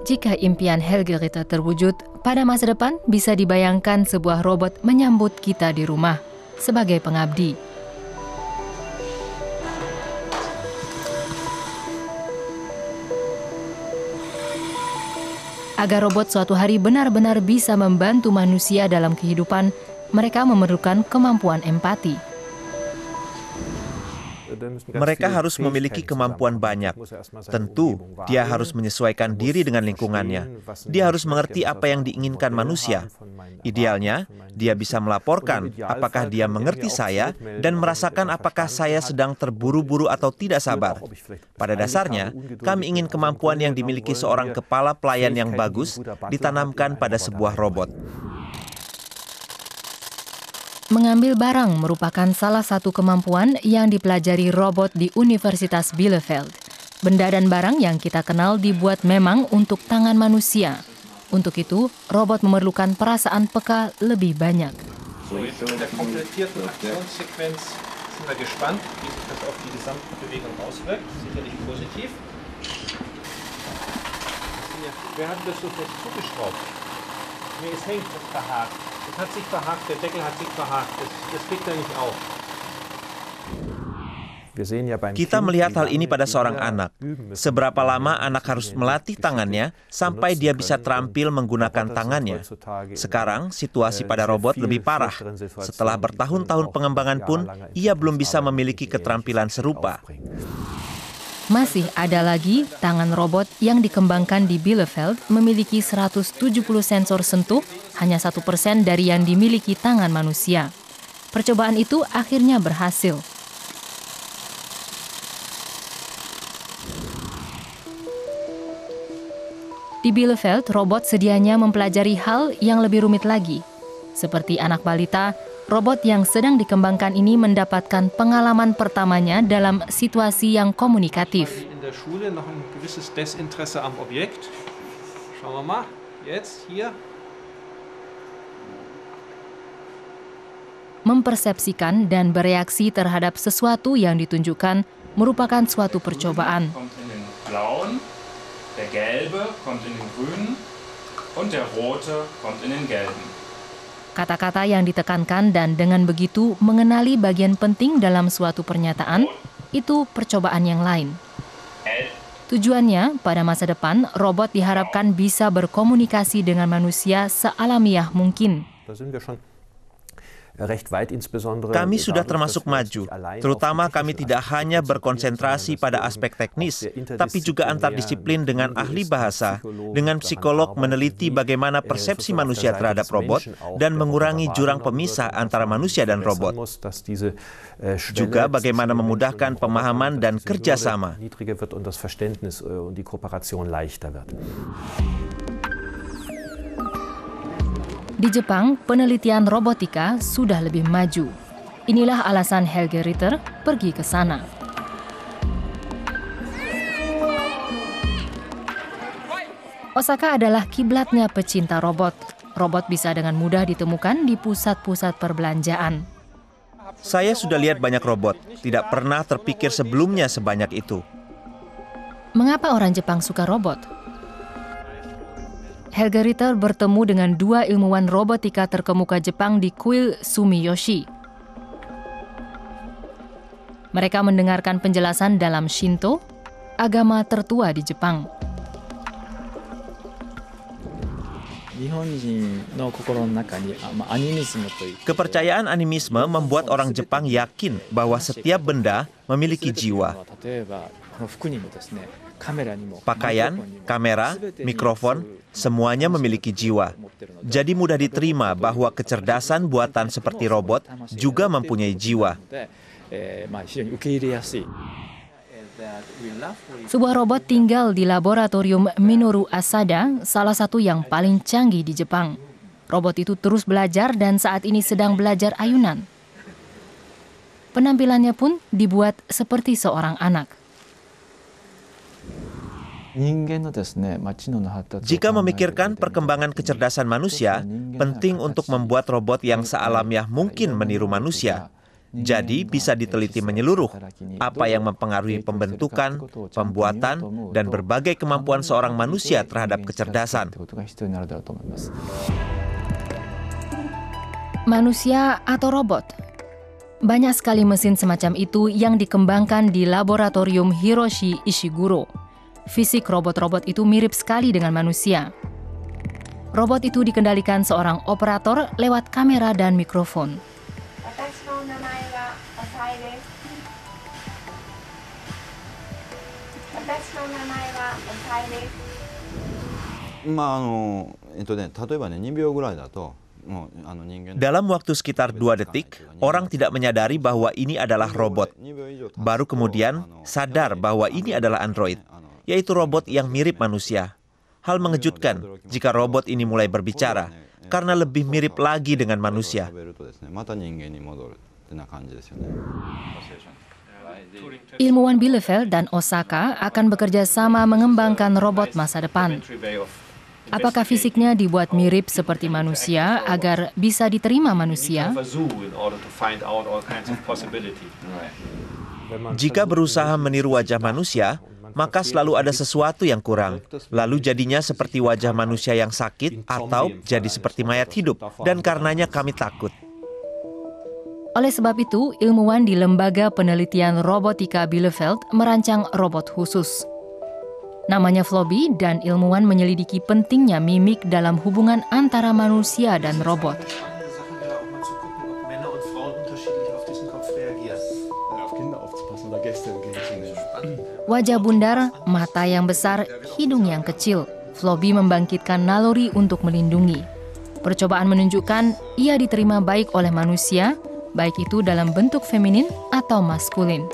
Jika impian Helge Ritter terwujud, pada masa depan bisa dibayangkan sebuah robot menyambut kita di rumah sebagai pengabdi. Agar robot suatu hari benar-benar bisa membantu manusia dalam kehidupan, mereka memerlukan kemampuan empati. Mereka harus memiliki kemampuan banyak. Tentu, dia harus menyesuaikan diri dengan lingkungannya. Dia harus mengerti apa yang diinginkan manusia. Idealnya, dia bisa melaporkan apakah dia mengerti saya dan merasakan apakah saya sedang terburu-buru atau tidak sabar. Pada dasarnya, kami ingin kemampuan yang dimiliki seorang kepala pelayan yang bagus ditanamkan pada sebuah robot. Mengambil barang merupakan salah satu kemampuan yang dipelajari robot di Universitas Bielefeld. Benda dan barang yang kita kenal dibuat memang untuk tangan manusia. Untuk itu, robot memerlukan perasaan peka lebih banyak. Kita melihat hal ini pada seorang anak. Seberapa lama anak harus melatih tangannya sampai dia bisa terampil menggunakan tangannya. Sekarang, situasi pada robot lebih parah. Setelah bertahun-tahun pengembangan pun, ia belum bisa memiliki keterampilan serupa. Masih ada lagi tangan robot yang dikembangkan di Bielefeld memiliki 170 sensor sentuh, hanya 1% dari yang dimiliki tangan manusia. Percobaan itu akhirnya berhasil. Di Bielefeld, robot sedianya mempelajari hal yang lebih rumit lagi. Seperti anak balita, robot yang sedang dikembangkan ini mendapatkan pengalaman pertamanya dalam situasi yang komunikatif. Mempersepsikan dan bereaksi terhadap sesuatu yang ditunjukkan merupakan suatu percobaan. Der gelbe kommt in den grünen und der rote kommt in den gelben. Kata-kata yang ditekankan dan dengan begitu mengenali bagian penting dalam suatu pernyataan, itu percobaan yang lain. Tujuannya, pada masa depan, robot diharapkan bisa berkomunikasi dengan manusia sealamiah mungkin. Kami sudah termasuk maju, terutama kami tidak hanya berkonsentrasi pada aspek teknis, tapi juga antardisiplin dengan ahli bahasa, dengan psikolog meneliti bagaimana persepsi manusia terhadap robot dan mengurangi jurang pemisah antara manusia dan robot. Juga bagaimana memudahkan pemahaman dan kerjasama. Di Jepang, penelitian robotika sudah lebih maju. Inilah alasan Helge Ritter pergi ke sana. Osaka adalah kiblatnya pecinta robot. Robot bisa dengan mudah ditemukan di pusat-pusat perbelanjaan. Saya sudah lihat banyak robot, tidak pernah terpikir sebelumnya sebanyak itu. Mengapa orang Jepang suka robot? Helge Ritter bertemu dengan dua ilmuwan robotika terkemuka Jepang di kuil Sumiyoshi. Mereka mendengarkan penjelasan dalam Shinto, agama tertua di Jepang. Kepercayaan animisme membuat orang Jepang yakin bahwa setiap benda memiliki jiwa. Pakaian, kamera, mikrofon, semuanya memiliki jiwa. Jadi mudah diterima bahwa kecerdasan buatan seperti robot juga mempunyai jiwa. Sebuah robot tinggal di laboratorium Minoru Asada, salah satu yang paling canggih di Jepang. Robot itu terus belajar dan saat ini sedang belajar ayunan. Penampilannya pun dibuat seperti seorang anak. Jika memikirkan perkembangan kecerdasan manusia, penting untuk membuat robot yang sealamiah mungkin meniru manusia. Jadi bisa diteliti menyeluruh apa yang mempengaruhi pembentukan, pembuatan, dan berbagai kemampuan seorang manusia terhadap kecerdasan. Manusia atau robot? Banyak sekali mesin semacam itu yang dikembangkan di laboratorium Hiroshi Ishiguro. Fisik robot-robot itu mirip sekali dengan manusia. Robot itu dikendalikan seorang operator lewat kamera dan mikrofon. Dalam waktu sekitar 2 detik, orang tidak menyadari bahwa ini adalah robot. Baru kemudian sadar bahwa ini adalah android, yaitu robot yang mirip manusia. Hal mengejutkan jika robot ini mulai berbicara, karena lebih mirip lagi dengan manusia. Ilmuwan Bielefeld dan Osaka akan bekerja sama mengembangkan robot masa depan. Apakah fisiknya dibuat mirip seperti manusia agar bisa diterima manusia? Jika berusaha meniru wajah manusia, maka selalu ada sesuatu yang kurang. Lalu jadinya seperti wajah manusia yang sakit atau jadi seperti mayat hidup. Dan karenanya kami takut. Oleh sebab itu, ilmuwan di Lembaga Penelitian Robotika Bielefeld merancang robot khusus. Namanya Floby, dan ilmuwan menyelidiki pentingnya mimik dalam hubungan antara manusia dan robot. Wajah bundar, mata yang besar, hidung yang kecil. Floby membangkitkan naluri untuk melindungi. Percobaan menunjukkan ia diterima baik oleh manusia, baik itu dalam bentuk feminin atau maskulin.